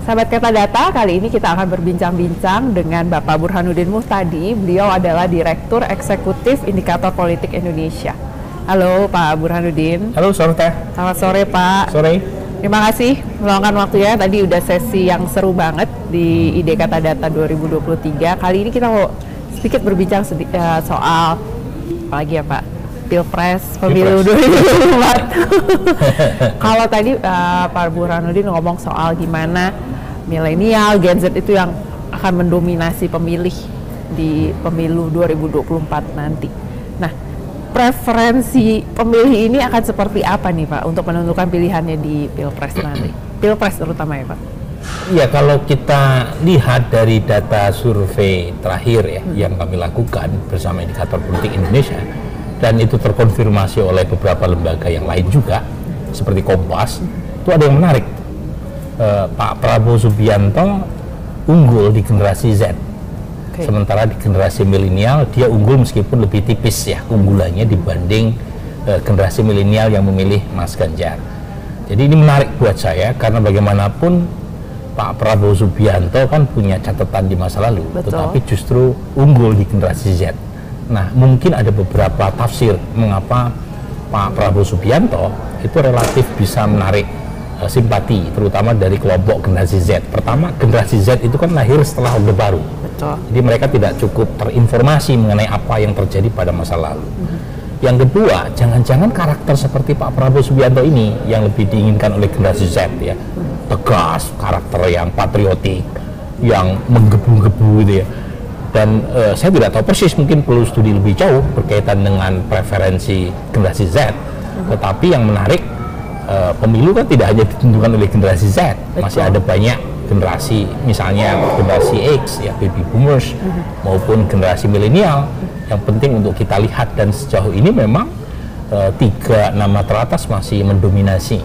Sahabat Kata Data, kali ini kita akan berbincang-bincang dengan Bapak Burhanuddin Muhtadi. Beliau adalah Direktur Eksekutif Indikator Politik Indonesia. Halo Pak Burhanuddin. Halo, sore Teh. Selamat sore Pak. Sore. Terima kasih meluangkan waktunya. Tadi udah sesi yang seru banget di ID Kata Data 2023. Kali ini kita mau sedikit berbincang soal apa lagi ya Pak? Pilpres, pemilu 2024. Kalau tadi Pak Burhanuddin ngomong soal gimana milenial, Gen Z itu yang akan mendominasi pemilih di pemilu 2024 nanti. Nah, preferensi pemilih ini akan seperti apa nih Pak untuk menentukan pilihannya di Pilpres nanti? Pilpres terutama ya Pak? Ya, kalau kita lihat dari data survei terakhir ya yang kami lakukan bersama Indikator Politik Indonesia, dan itu terkonfirmasi oleh beberapa lembaga yang lain juga seperti Kompas, itu ada yang menarik. Pak Prabowo Subianto unggul di generasi Z, sementara di generasi milenial dia unggul meskipun lebih tipis ya unggulannya dibanding generasi milenial yang memilih Mas Ganjar. Jadi ini menarik buat saya karena bagaimanapun Pak Prabowo Subianto kan punya catatan di masa lalu. Betul. Tetapi justru unggul di generasi Z. Nah, mungkin ada beberapa tafsir mengapa Pak Prabowo Subianto itu relatif bisa menarik simpati, terutama dari kelompok generasi Z. Pertama, generasi Z itu kan lahir setelah Orde Baru. Betul. Jadi mereka tidak cukup terinformasi mengenai apa yang terjadi pada masa lalu. Yang kedua, jangan-jangan karakter seperti Pak Prabowo Subianto ini yang lebih diinginkan oleh generasi Z ya. Tegas, karakter yang patriotik, yang menggebu-gebu gitu ya. Dan saya tidak tahu persis, mungkin perlu studi lebih jauh berkaitan dengan preferensi generasi Z. Tetapi yang menarik, pemilu kan tidak hanya ditentukan oleh generasi Z. Masih ada banyak generasi, misalnya generasi X, ya baby boomers, maupun generasi milenial. Yang penting untuk kita lihat, dan sejauh ini memang tiga nama teratas masih mendominasi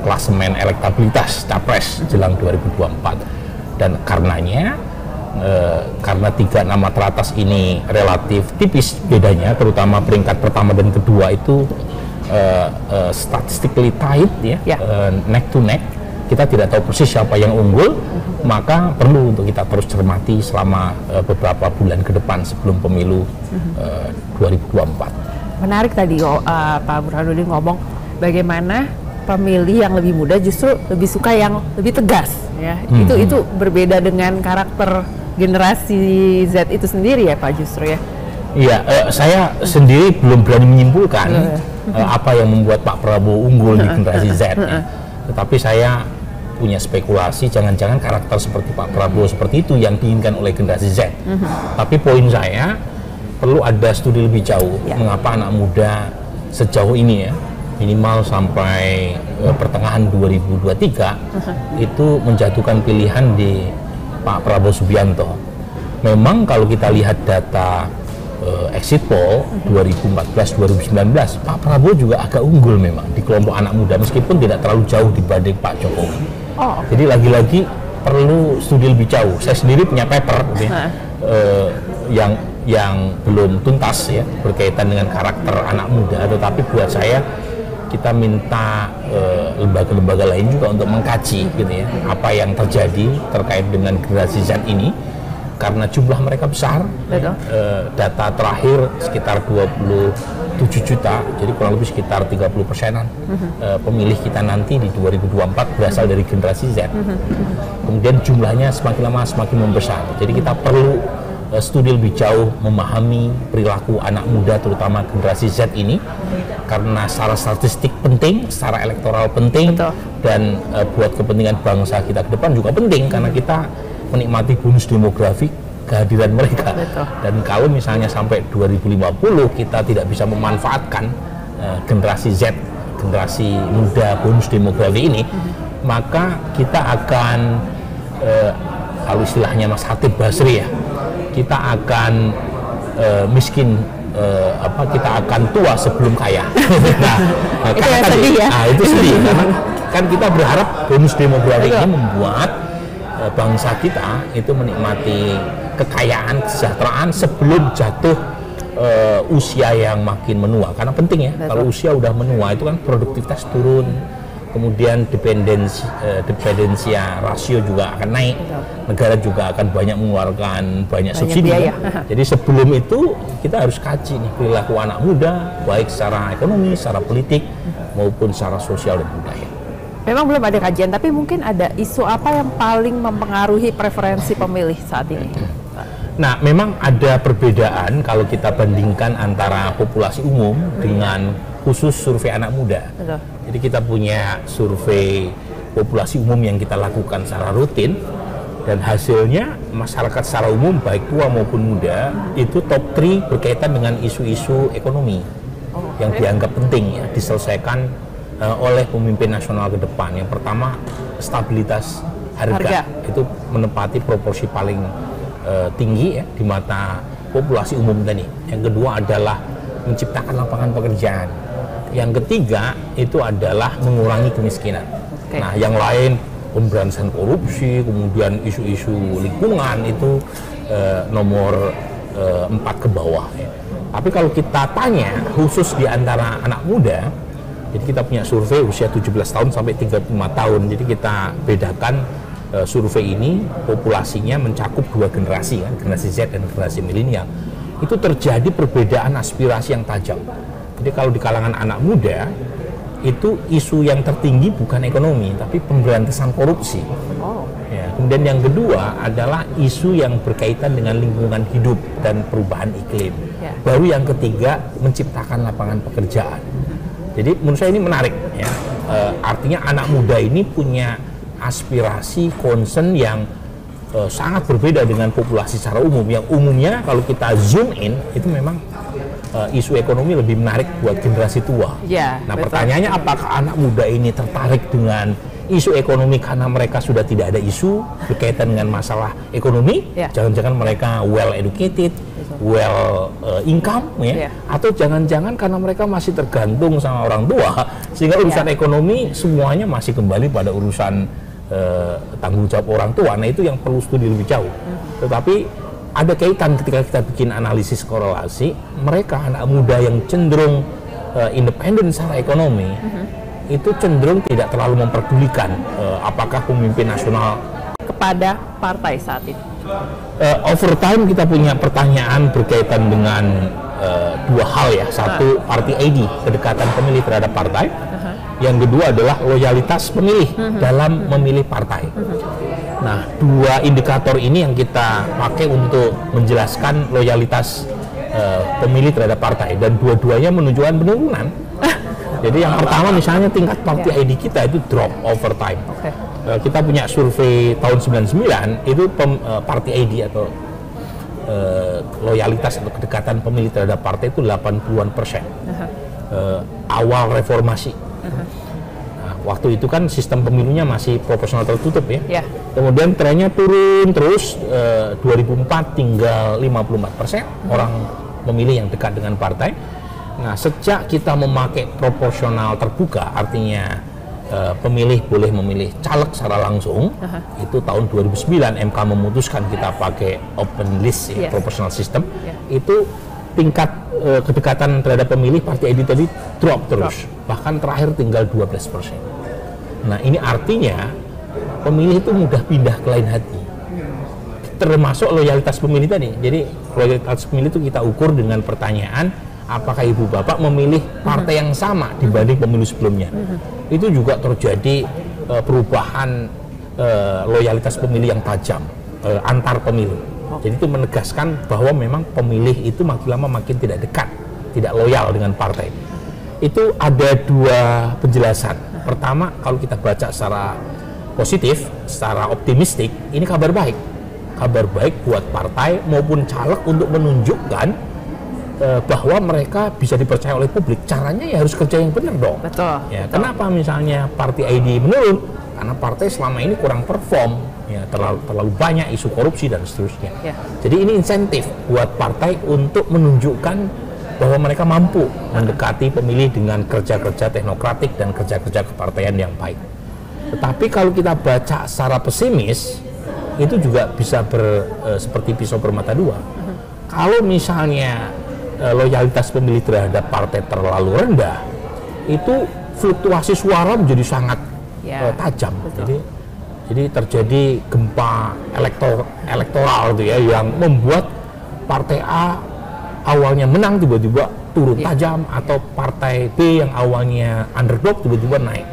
klasemen elektabilitas capres jelang 2024. Dan karenanya, karena tiga nama teratas ini relatif tipis bedanya, terutama peringkat pertama dan kedua itu statistically tight ya, neck to neck, kita tidak tahu persis siapa yang unggul, maka perlu untuk kita terus cermati selama beberapa bulan ke depan sebelum pemilu 2024. Menarik tadi Pak Burhanuddin ngomong bagaimana pemilih yang lebih muda justru lebih suka yang lebih tegas ya. Itu berbeda dengan karakter generasi Z itu sendiri ya Pak justru ya. Iya, saya sendiri belum berani menyimpulkan apa yang membuat Pak Prabowo unggul di generasi Z. Tetapi saya punya spekulasi, jangan-jangan karakter seperti Pak Prabowo seperti itu yang diinginkan oleh generasi Z. Tapi poin saya, perlu ada studi lebih jauh mengapa anak muda sejauh ini ya, minimal sampai pertengahan 2023 itu menjatuhkan pilihan di Pak Prabowo Subianto. Memang kalau kita lihat data exit poll 2014-2019, Pak Prabowo juga agak unggul memang di kelompok anak muda meskipun tidak terlalu jauh dibanding Pak Jokowi. Jadi lagi-lagi perlu studi lebih jauh. Saya sendiri punya paper yang belum tuntas ya berkaitan dengan karakter anak muda, tetapi buat saya kita minta lembaga-lembaga lain juga untuk mengkaji gitu ya apa yang terjadi terkait dengan generasi Z ini. Karena jumlah mereka besar, data terakhir sekitar 27 juta, jadi kurang lebih sekitar 30%-an pemilih kita nanti di 2024 berasal dari generasi Z. Kemudian jumlahnya semakin lama semakin membesar, jadi kita perlu studi lebih jauh memahami perilaku anak muda terutama generasi Z ini, karena secara statistik penting, secara elektoral penting, dan buat kepentingan bangsa kita ke depan juga penting karena kita menikmati bonus demografi kehadiran mereka. Dan kalau misalnya sampai 2050 kita tidak bisa memanfaatkan generasi Z, generasi muda bonus demografi ini, maka kita akan kalau istilahnya Mas Hatib Basri ya, kita akan miskin, kita akan tua sebelum kaya. Itu sedih karena kan kita berharap bonus demografi ini membuat bangsa kita itu menikmati kekayaan, kesejahteraan sebelum jatuh usia yang makin menua, karena penting ya. Kalau usia udah menua itu kan produktivitas turun, kemudian dependensia rasio juga akan naik, negara juga akan banyak mengeluarkan banyak subsidi. Jadi sebelum itu kita harus kaji nih perilaku anak muda, baik secara ekonomi, secara politik, maupun secara sosial dan budaya. Memang belum ada kajian, tapi mungkin ada isu apa yang paling mempengaruhi preferensi pemilih saat ini? Nah, memang ada perbedaan kalau kita bandingkan antara populasi umum dengan khusus survei anak muda. Betul. Jadi kita punya survei populasi umum yang kita lakukan secara rutin, dan hasilnya masyarakat secara umum baik tua maupun muda itu top 3 berkaitan dengan isu-isu ekonomi yang dianggap penting ya diselesaikan oleh pemimpin nasional ke depan. Yang pertama, stabilitas harga. Itu menempati proporsi paling tinggi ya di mata populasi umum tadi. Yang kedua adalah menciptakan lapangan pekerjaan. Yang ketiga itu adalah mengurangi kemiskinan. Nah, yang lain pemberantasan korupsi, kemudian isu-isu lingkungan itu nomor 4 ke bawah ya. Tapi kalau kita tanya khusus di antara anak muda, jadi kita punya survei usia 17 tahun sampai 35 tahun. Jadi kita bedakan survei ini populasinya mencakup 2 generasi kan, generasi Z dan generasi milenial. Itu terjadi perbedaan aspirasi yang tajam. Jadi kalau di kalangan anak muda itu isu yang tertinggi bukan ekonomi tapi pemberantasan korupsi. Ya, kemudian yang kedua adalah isu yang berkaitan dengan lingkungan hidup dan perubahan iklim. Baru yang ketiga menciptakan lapangan pekerjaan. Jadi menurut saya ini menarik ya. Artinya anak muda ini punya aspirasi, concern yang sangat berbeda dengan populasi secara umum. Yang umumnya kalau kita zoom in itu memang isu ekonomi lebih menarik buat generasi tua. Nah, betul. Pertanyaannya apakah anak muda ini tertarik dengan isu ekonomi karena mereka sudah tidak ada isu berkaitan dengan masalah ekonomi? Jangan-jangan mereka well educated, well income ya, atau jangan-jangan karena mereka masih tergantung sama orang tua sehingga urusan ekonomi semuanya masih kembali pada urusan tanggung jawab orang tua. Nah, itu yang perlu studi lebih jauh. Tetapi ada kaitan ketika kita bikin analisis korelasi, mereka anak muda yang cenderung independen secara ekonomi itu cenderung tidak terlalu memperdulikan apakah pemimpin nasional kepada partai saat ini. Over time kita punya pertanyaan berkaitan dengan 2 hal ya. Satu, party ID, kedekatan pemilih terhadap partai. Yang kedua adalah loyalitas pemilih dalam memilih partai. Nah, 2 indikator ini yang kita pakai untuk menjelaskan loyalitas pemilih terhadap partai, dan dua-duanya menunjukkan penurunan. Jadi yang pertama misalnya tingkat party ID kita itu drop over time. Kita punya survei tahun 99 itu party ID atau loyalitas atau kedekatan pemilih terhadap partai itu 80-an%. Awal reformasi. Waktu itu kan sistem pemilunya masih proporsional tertutup ya. Kemudian trennya turun terus, 2004 tinggal 54% orang memilih yang dekat dengan partai. Nah, sejak kita memakai proporsional terbuka, artinya pemilih boleh memilih caleg secara langsung, itu tahun 2009 MK memutuskan kita pakai open list ya, proportional system, itu tingkat kedekatan terhadap pemilih partai ID tadi drop terus, bahkan terakhir tinggal 12%. Nah, ini artinya pemilih itu mudah pindah ke lain hati, termasuk loyalitas pemilih tadi. Jadi loyalitas pemilih itu kita ukur dengan pertanyaan, apakah ibu bapak memilih partai yang sama dibanding pemilu sebelumnya. Itu juga terjadi perubahan loyalitas pemilih yang tajam antar pemilu. Jadi itu menegaskan bahwa memang pemilih itu makin lama makin tidak dekat, tidak loyal dengan partai. Itu ada 2 penjelasan. Pertama, kalau kita baca secara positif, secara optimistik, ini kabar baik. Kabar baik buat partai maupun caleg untuk menunjukkan bahwa mereka bisa dipercaya oleh publik. Caranya ya harus kerja yang benar dong. Betul. Ya, kenapa misalnya party ID menurun? Karena partai selama ini kurang perform, ya, terlalu banyak isu korupsi dan seterusnya. Jadi ini insentif buat partai untuk menunjukkan bahwa mereka mampu mendekati pemilih dengan kerja-kerja teknokratik dan kerja-kerja kepartaian yang baik. Tetapi kalau kita baca secara pesimis, itu juga bisa seperti pisau bermata dua. Kalau misalnya loyalitas pemilih terhadap partai terlalu rendah, itu fluktuasi suara menjadi sangat tajam. Jadi terjadi gempa elektoral gitu ya, yang membuat partai A awalnya menang tiba-tiba turun tajam, atau partai B yang awalnya underdog tiba-tiba naik.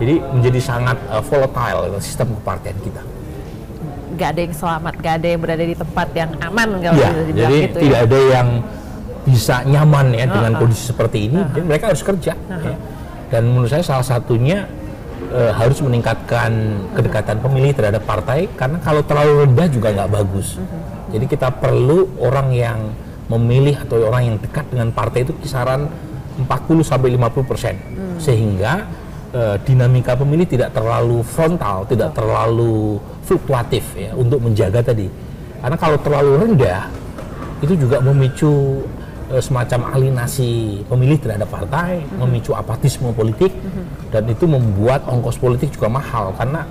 Jadi menjadi sangat volatile sistem kepartian kita. Gak ada yang selamat, gak ada yang berada di tempat yang aman kalau bisa dibilang jadi gitu tidak ada yang bisa nyaman ya dengan kondisi seperti ini. Jadi mereka harus kerja. Ya. Dan menurut saya salah satunya harus meningkatkan kedekatan pemilih terhadap partai, karena kalau terlalu rendah juga nggak bagus. Jadi kita perlu orang yang memilih atau orang yang dekat dengan partai itu kisaran 40-50%, sehingga dinamika pemilih tidak terlalu frontal, tidak terlalu fluktuatif ya, untuk menjaga tadi. Karena kalau terlalu rendah itu juga memicu semacam alienasi pemilih terhadap partai, memicu apatisme politik, dan itu membuat ongkos politik juga mahal, karena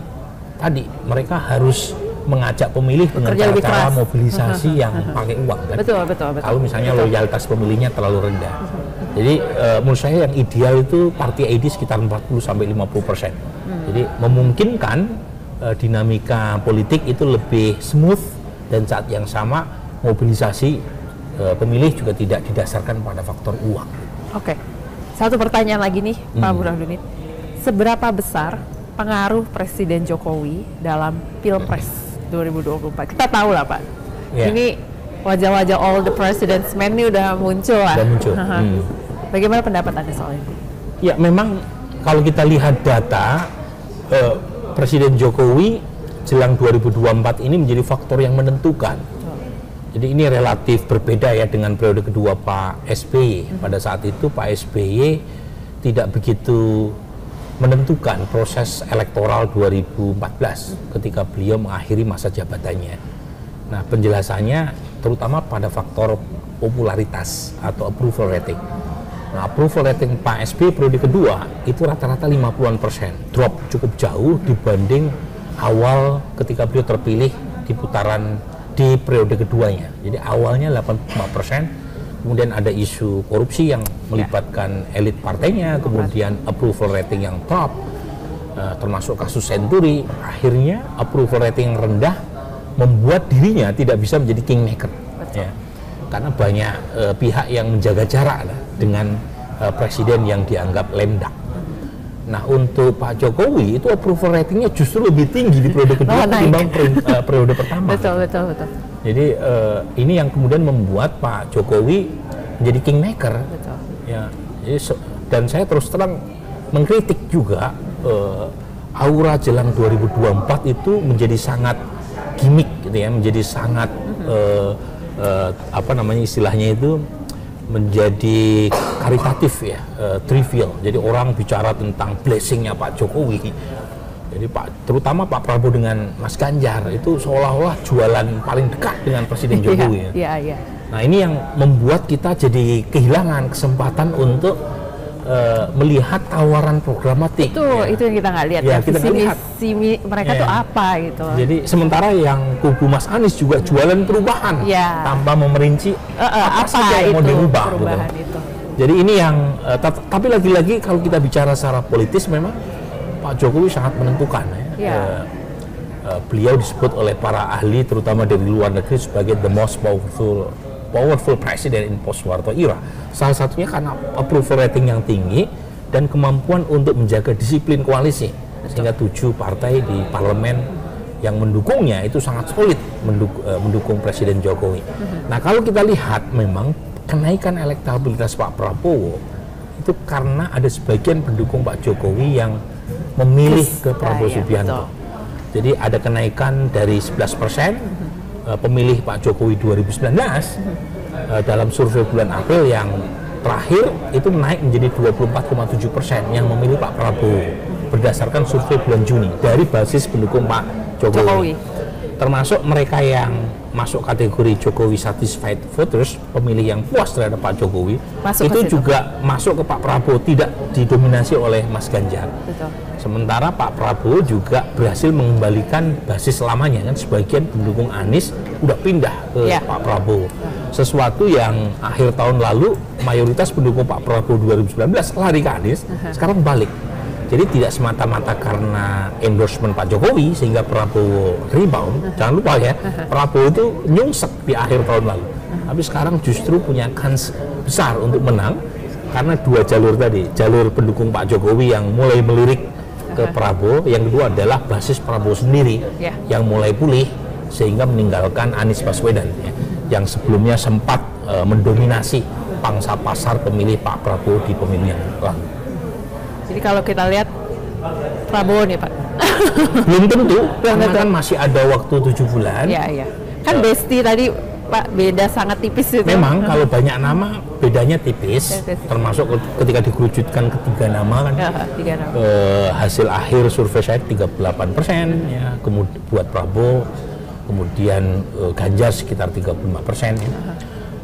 tadi mereka harus mengajak pemilih dengan cara-cara mobilisasi yang pakai uang kan? Betul. Kalau misalnya loyalitas pemilihnya terlalu rendah. Jadi menurut saya yang ideal itu party ID sekitar 40-50%. Jadi memungkinkan dinamika politik itu lebih smooth, dan saat yang sama mobilisasi pemilih juga tidak didasarkan pada faktor uang. Oke. Satu pertanyaan lagi nih, Pak Burhanuddin. Seberapa besar pengaruh Presiden Jokowi dalam Pilpres 2024? Kita tahu lah, Pak. Ini wajah-wajah all the presidents men ini udah muncul lah. Udah muncul. Bagaimana pendapat Anda soal itu? Ya, memang kalau kita lihat data, Presiden Jokowi jelang 2024 ini menjadi faktor yang menentukan. Jadi ini relatif berbeda ya dengan periode kedua Pak SBY. Pada saat itu Pak SBY tidak begitu menentukan proses elektoral 2014 ketika beliau mengakhiri masa jabatannya. Nah, penjelasannya terutama pada faktor popularitas atau approval rating. Nah, approval rating Pak SBY periode kedua itu rata-rata 50-an%, drop cukup jauh dibanding awal ketika beliau terpilih di putaran di periode keduanya. Jadi awalnya 85%, kemudian ada isu korupsi yang melibatkan elit partainya, kemudian approval rating yang top, termasuk kasus Senturi. Akhirnya approval rating yang rendah membuat dirinya tidak bisa menjadi kingmaker, ya. Karena banyak pihak yang menjaga jarak dengan presiden yang dianggap lemdak. Nah, untuk Pak Jokowi itu approval ratingnya justru lebih tinggi di periode kedua ketimbang periode pertama. Betul. Jadi ini yang kemudian membuat Pak Jokowi menjadi kingmaker. Betul. Ya, jadi, dan saya terus terang mengkritik juga aura jelang 2024 itu menjadi sangat gimmick gitu ya, menjadi sangat apa namanya istilahnya itu, menjadi karitatif ya, trivial. Jadi orang bicara tentang blessingnya Pak Jokowi. Jadi terutama Pak Prabowo dengan Mas Ganjar itu seolah-olah jualan paling dekat dengan Presiden Jokowi. Iya. Nah, ini yang membuat kita jadi kehilangan kesempatan untuk melihat tawaran programatik. Itu yang kita nggak lihat. Ya, kita nggak lihat. Visi mereka tuh apa gitu. Jadi sementara yang kubu Mas Anies juga jualan perubahan tanpa memerinci apa saja yang mau dirubah. Gitu. Jadi ini yang tapi lagi-lagi kalau kita bicara secara politis memang Pak Jokowi sangat menentukan ya. Beliau disebut oleh para ahli terutama dari luar negeri sebagai the most powerful president in post-Soeharto era. Salah satunya karena approval rating yang tinggi dan kemampuan untuk menjaga disiplin koalisi. Sehingga 7 partai di parlemen yang mendukungnya itu sangat solid mendukung Presiden Jokowi. Nah, kalau kita lihat memang kenaikan elektabilitas Pak Prabowo itu karena ada sebagian pendukung Pak Jokowi yang memilih ke Prabowo Subianto. Jadi ada kenaikan dari 11% pemilih Pak Jokowi 2019 dalam survei bulan April yang terakhir itu naik menjadi 24,7% yang memilih Pak Prabowo berdasarkan survei bulan Juni dari basis pendukung Pak Jokowi. Termasuk mereka yang masuk kategori Jokowi satisfied voters, pemilih yang puas terhadap Pak Jokowi, itu juga masuk ke Pak Prabowo, tidak didominasi oleh Mas Ganjar. Betul. Sementara Pak Prabowo juga berhasil mengembalikan basis lamanya, kan sebagian pendukung Anies udah pindah ke Pak Prabowo. Sesuatu yang akhir tahun lalu mayoritas pendukung Pak Prabowo 2019 lari ke Anies, sekarang balik. Jadi tidak semata-mata karena endorsement Pak Jokowi sehingga Prabowo rebound. Jangan lupa ya, Prabowo itu nyungsep di akhir tahun lalu. Tapi sekarang justru punya kans besar untuk menang karena dua jalur tadi. Jalur pendukung Pak Jokowi yang mulai melirik ke Prabowo, yang kedua adalah basis Prabowo sendiri yang mulai pulih sehingga meninggalkan Anies Baswedan yang sebelumnya sempat mendominasi pangsa pasar pemilih Pak Prabowo di pemilu yang lalu. Jadi kalau kita lihat Prabowo nih Pak, belum tentu, karena kan masih ada waktu 7 bulan. Iya. Kan Besti tadi Pak beda sangat tipis itu. Memang kalau banyak nama bedanya tipis, termasuk ketika dikerucutkan ke 3 nama kan. Ya, 3 nama. Hasil akhir survei saya 38% ya, kemudian buat Prabowo, kemudian Ganjar sekitar 35%. Ya.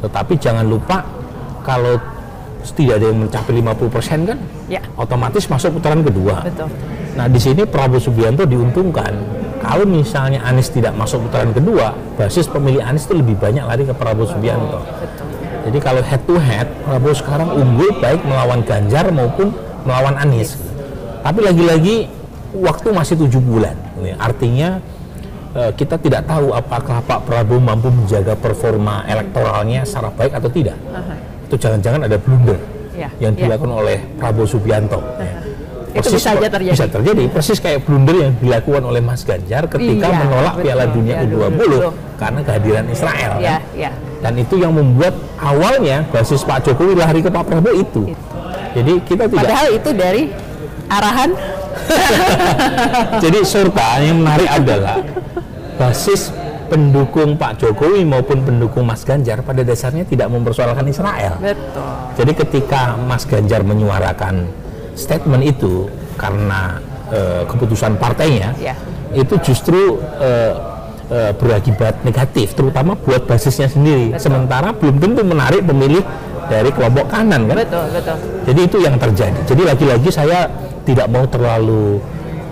Tetapi jangan lupa kalau tidak ada yang mencapai 50% kan, otomatis masuk putaran kedua. Betul. Nah di sini Prabowo Subianto diuntungkan. Kalau misalnya Anies tidak masuk putaran kedua, basis pemilih Anies itu lebih banyak lari ke Prabowo Subianto. Betul. Jadi kalau head to head, Prabowo sekarang unggul baik melawan Ganjar maupun melawan Anies. Tapi lagi-lagi waktu masih 7 bulan. Artinya kita tidak tahu apakah Pak Prabowo mampu menjaga performa elektoralnya secara baik atau tidak. Itu jangan-jangan ada blunder yang dilakukan oleh Prabowo Subianto. Itu bisa aja terjadi. Bisa terjadi, persis kayak blunder yang dilakukan oleh Mas Ganjar ketika menolak Piala Dunia U20 karena kehadiran Israel. Dan itu yang membuat awalnya basis Pak Jokowi lari ke Pak Prabowo itu. Jadi kita tidak. Padahal itu dari arahan. Jadi serta yang menarik adalah basis pendukung Pak Jokowi maupun pendukung Mas Ganjar pada dasarnya tidak mempersoalkan Israel. Betul. Jadi ketika Mas Ganjar menyuarakan statement itu karena keputusan partainya, itu justru berakibat negatif, terutama buat basisnya sendiri. Sementara belum tentu menarik pemilih dari kelompok kanan kan. Betul. Jadi itu yang terjadi. Jadi lagi-lagi saya tidak mau terlalu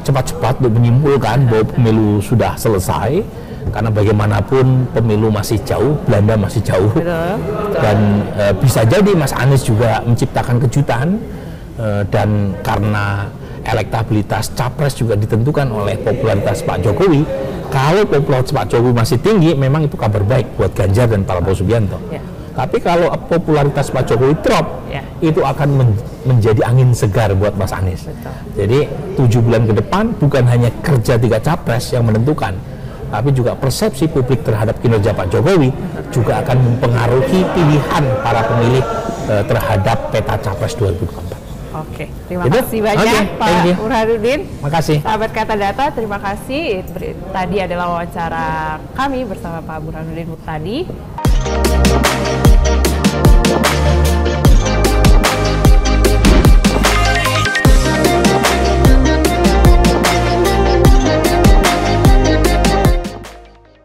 cepat-cepat untuk menyimpulkan bahwa pemilu sudah selesai. Karena bagaimanapun pemilu masih jauh, Belanda masih jauh. Betul. Dan bisa jadi Mas Anies juga menciptakan kejutan, dan karena elektabilitas capres juga ditentukan oleh popularitas Pak Jokowi. Kalau popularitas Pak Jokowi masih tinggi, memang itu kabar baik buat Ganjar dan Prabowo Subianto. Tapi kalau popularitas Pak Jokowi drop, itu akan menjadi angin segar buat Mas Anies. Jadi 7 bulan ke depan bukan hanya kerja 3 capres yang menentukan, tapi juga persepsi publik terhadap kinerja Pak Jokowi juga akan mempengaruhi pilihan para pemilih terhadap peta capres 2024. Oke, terima kasih banyak Pak Burhanuddin. Makasih. Sahabat Kata Data, terima kasih. Tadi adalah wawancara kami bersama Pak Burhanuddin Muhtadi.